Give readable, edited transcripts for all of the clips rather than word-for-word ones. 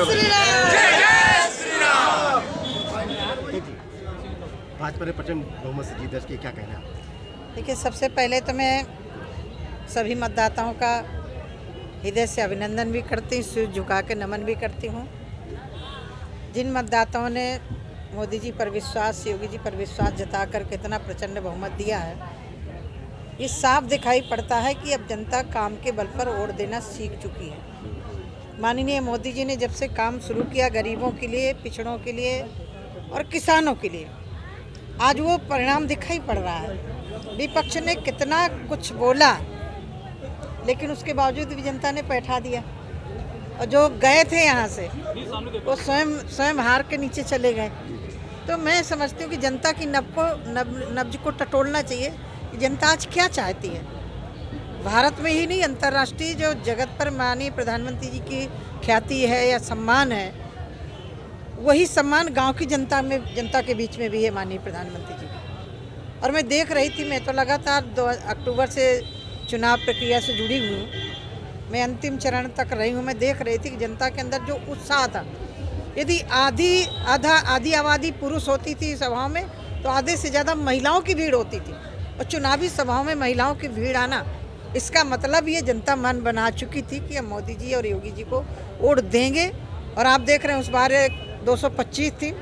श्री राम। जय श्री राम। भाजपा ने प्रचंड बहुमत से जीत दर्ज की, क्या कहना है? देखिए, सबसे पहले तो मैं सभी मतदाताओं का हृदय से अभिनंदन भी करती हूँ, सिर झुका के नमन भी करती हूँ। जिन मतदाताओं ने मोदी जी पर विश्वास, योगी जी पर विश्वास जताकर कितना प्रचंड बहुमत दिया है, ये साफ दिखाई पड़ता है कि अब जनता काम के बल पर वोट देना सीख चुकी है। माननीय मोदी जी ने जब से काम शुरू किया गरीबों के लिए, पिछड़ों के लिए और किसानों के लिए, आज वो परिणाम दिखाई पड़ रहा है। विपक्ष ने कितना कुछ बोला, लेकिन उसके बावजूद भी जनता ने बैठा दिया, और जो गए थे यहाँ से वो स्वयं हार के नीचे चले गए। तो मैं समझती हूँ कि जनता की नब्ज को टटोलना चाहिए कि जनता आज क्या चाहती है। भारत में ही नहीं, अंतर्राष्ट्रीय जो जगत पर माननीय प्रधानमंत्री जी की ख्याति है या सम्मान है, वही सम्मान गांव की जनता के बीच में भी है माननीय प्रधानमंत्री जी की। और मैं देख रही थी, मैं तो लगातार 2 अक्टूबर से चुनाव प्रक्रिया से जुड़ी हुई हूँ, मैं अंतिम चरण तक रही हूँ। मैं देख रही थी कि जनता के अंदर जो उत्साह था, यदि आधी आबादी पुरुष होती थी सभाओं में, तो आधे से ज़्यादा महिलाओं की भीड़ होती थी। और चुनावी सभाओं में महिलाओं की भीड़ आना, इसका मतलब ये जनता मन बना चुकी थी कि हम मोदी जी और योगी जी को वोट देंगे। और आप देख रहे हैं, उस बार 225 थी,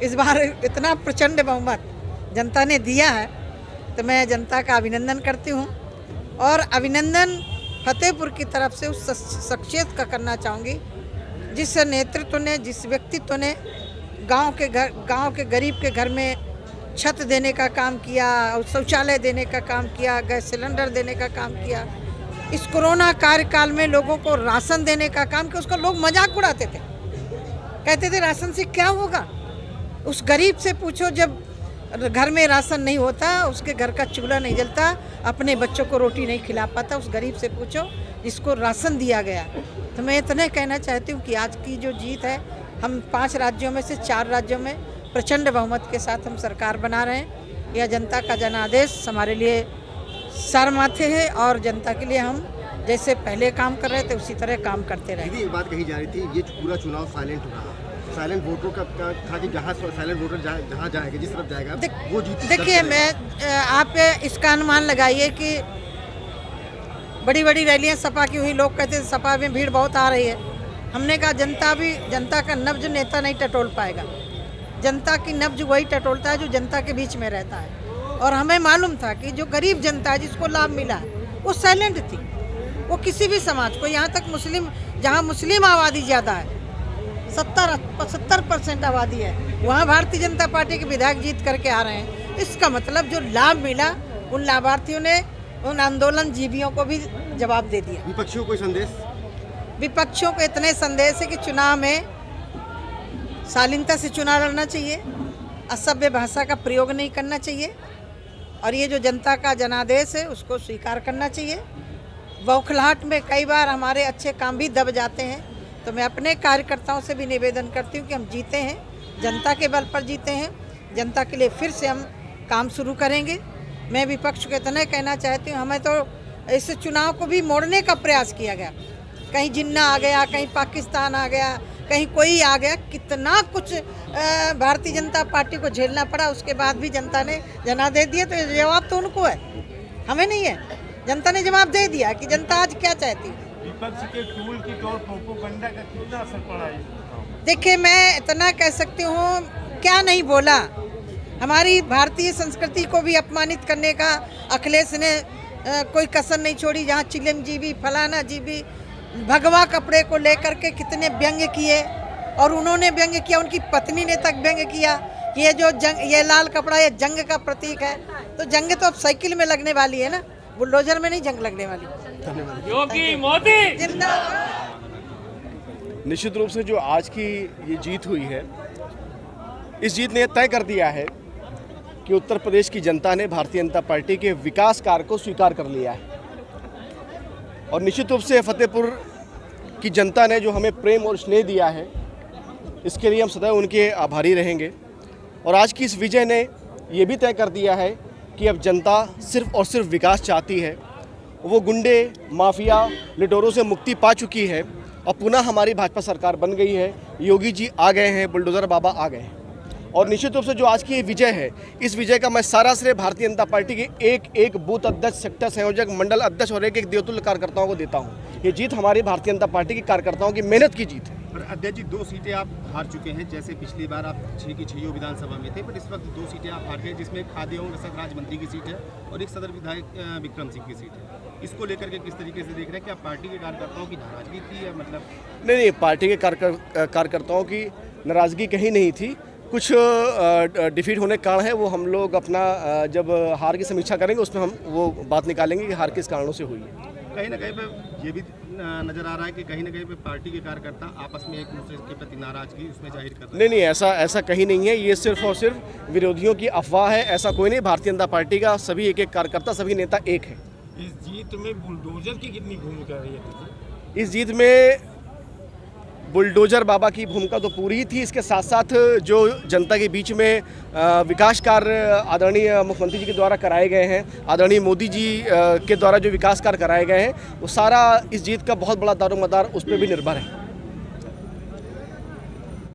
इस बार इतना प्रचंड बहुमत जनता ने दिया है। तो मैं जनता का अभिनंदन करती हूँ, और अभिनंदन फतेहपुर की तरफ से उस शख्सियत का करना चाहूँगी जिस नेतृत्व ने, जिस व्यक्तित्व ने गांव के गरीब के घर में छत देने का काम किया, और शौचालय देने का काम किया, गैस सिलेंडर देने का काम किया। इस कोरोना कार्यकाल में लोगों को राशन देने का काम किया। उसका लोग मजाक उड़ाते थे, कहते थे राशन से क्या होगा। उस गरीब से पूछो, जब घर में राशन नहीं होता, उसके घर का चूल्हा नहीं जलता, अपने बच्चों को रोटी नहीं खिला पाता, उस गरीब से पूछो जिसको राशन दिया गया। तो मैं इतना कहना चाहती हूँ कि आज की जो जीत है, हम 5 राज्यों में से 4 राज्यों में प्रचंड बहुमत के साथ हम सरकार बना रहे हैं। यह जनता का जनादेश हमारे लिए सर माथे है, और जनता के लिए हम जैसे पहले काम कर रहे थे उसी तरह काम करते रहे। एक बात कही जा रही थी, ये पूरा चुनाव साइलेंट रहा, साइलेंट वोटरों का था कि जहाँ साइलेंट वोटर जहाँ जाएगा, जिस तरफ जाएगा वो जीत। देखिए, आप इसका अनुमान लगाइए कि बड़ी बड़ी रैलियां सपा की हुई, लोग कहते थे सपा में भीड़ बहुत आ रही है। हमने कहा जनता का नब्ज नेता नहीं टटोल पाएगा, जनता की नब्ज वही टटोलता है जो जनता के बीच में रहता है। और हमें मालूम था कि जो गरीब जनता है, जिसको लाभ मिला है, वो साइलेंट थी। वो किसी भी समाज को, यहाँ तक मुस्लिम, जहाँ मुस्लिम आबादी ज़्यादा है, 70% आबादी है, वहाँ भारतीय जनता पार्टी के विधायक जीत करके आ रहे हैं। इसका मतलब जो लाभ मिला, उन लाभार्थियों ने, उन आंदोलन जीवियों को भी जवाब दे दिया। विपक्षियों को संदेश? विपक्षियों को इतने संदेश है कि चुनाव में शालीनता से चुनाव लड़ना चाहिए, असभ्य भाषा का प्रयोग नहीं करना चाहिए, और ये जो जनता का जनादेश है उसको स्वीकार करना चाहिए। बौखलाहट में कई बार हमारे अच्छे काम भी दब जाते हैं। तो मैं अपने कार्यकर्ताओं से भी निवेदन करती हूँ कि हम जीते हैं, जनता के बल पर जीते हैं, जनता के लिए फिर से हम काम शुरू करेंगे। मैं विपक्ष को इतना कहना चाहती हूँ, हमें तो इस चुनाव को भी मोड़ने का प्रयास किया गया, कहीं जिन्ना आ गया, कहीं पाकिस्तान आ गया, कहीं कोई आ गया, कितना कुछ भारतीय जनता पार्टी को झेलना पड़ा। उसके बाद भी जनता ने जनादेश दिया, तो जवाब तो उनको है, हमें नहीं है। जनता ने जवाब दे दिया कि जनता आज क्या चाहती है। विपक्ष के टूल की तौर प्रोपेगेंडा का कितना असर पड़ा है? देखिए, मैं इतना कह सकती हूँ, क्या नहीं बोला। हमारी भारतीय संस्कृति को भी अपमानित करने का अखिलेश ने कोई कसर नहीं छोड़ी। जहाँ चिलम जी भी, फलाना जी भी भगवा कपड़े को लेकर के कितने व्यंग्य किए, और उन्होंने व्यंग्य किया, उनकी पत्नी ने तक व्यंग्य किया। ये जो ये लाल कपड़ा, ये जंग का प्रतीक है। तो जंग तो अब साइकिल में लगने वाली है ना, बुलडोजर में नहीं जंग लगने वाली। योगी मोदी जिंदाबाद। निश्चित रूप से जो आज की ये जीत हुई है, इस जीत ने तय कर दिया है कि उत्तर प्रदेश की जनता ने भारतीय जनता पार्टी के विकास कार्य को स्वीकार कर लिया है। और निश्चित रूप से फतेहपुर की जनता ने जो हमें प्रेम और स्नेह दिया है, इसके लिए हम सदैव उनके आभारी रहेंगे। और आज की इस विजय ने ये भी तय कर दिया है कि अब जनता सिर्फ और सिर्फ विकास चाहती है। वो गुंडे, माफिया, लिटोरों से मुक्ति पा चुकी है, और पुनः हमारी भाजपा सरकार बन गई है। योगी जी आ गए हैं, बुलडोज़र बाबा आ गए हैं। और निश्चित रूप से जो आज की ये विजय है, इस विजय का मैं सारा श्रेय भारतीय जनता पार्टी के एक एक बूथ अध्यक्ष, सेक्टर संयोजक, मंडल अध्यक्ष और एक एक देवतुल्य कार्यकर्ताओं को देता हूँ। ये जीत हमारी भारतीय जनता पार्टी के कार्यकर्ताओं की मेहनत की जीत है। और अध्यक्ष जी 2 सीटें आप हार चुके हैं। जैसे पिछली बार आप 6 की 6 विधानसभा में थे, पर इस वक्त 2 सीटें आप हार गए, जिसमें खाद्य एवं रसद राज्य मंत्री की सीट है और एक सदर विधायक विक्रम सिंह की सीट है। इसको लेकर के किस तरीके से देख रहे हैं? क्या पार्टी के कार्यकर्ताओं की नाराजगी थी या मतलब? नहीं, पार्टी के कार्यकर्ताओं की नाराजगी कहीं नहीं थी। कुछ डिफीट होने के कारण है, वो हम लोग अपना जब हार की समीक्षा करेंगे उसमें हम वो बात निकालेंगे कि हार किस कारणों से हुई है। कहीं ना कहीं पे ये भी नजर आ रहा है कि कहीं ना कहीं पे पार्टी के कार्यकर्ता आपस में एक दूसरे के प्रति नाराजगी उसमें जाहिर कर रहे हैं। नहीं, ऐसा कहीं नहीं है। ये सिर्फ और सिर्फ विरोधियों की अफवाह है। ऐसा कोई नहीं। भारतीय जनता पार्टी का सभी एक एक कार्यकर्ता, सभी नेता एक है। इस जीत में बुलडोजर की कितनी भूमिका रही है? इस जीत में बुलडोजर बाबा की भूमिका तो पूरी ही थी। इसके साथ साथ जो जनता के बीच में विकास कार्य आदरणीय मुख्यमंत्री जी के द्वारा कराए गए हैं, आदरणीय मोदी जी के द्वारा जो विकास कार्य कराए गए हैं, वो सारा इस जीत का बहुत बड़ा दारोमदार उस पर भी निर्भर है।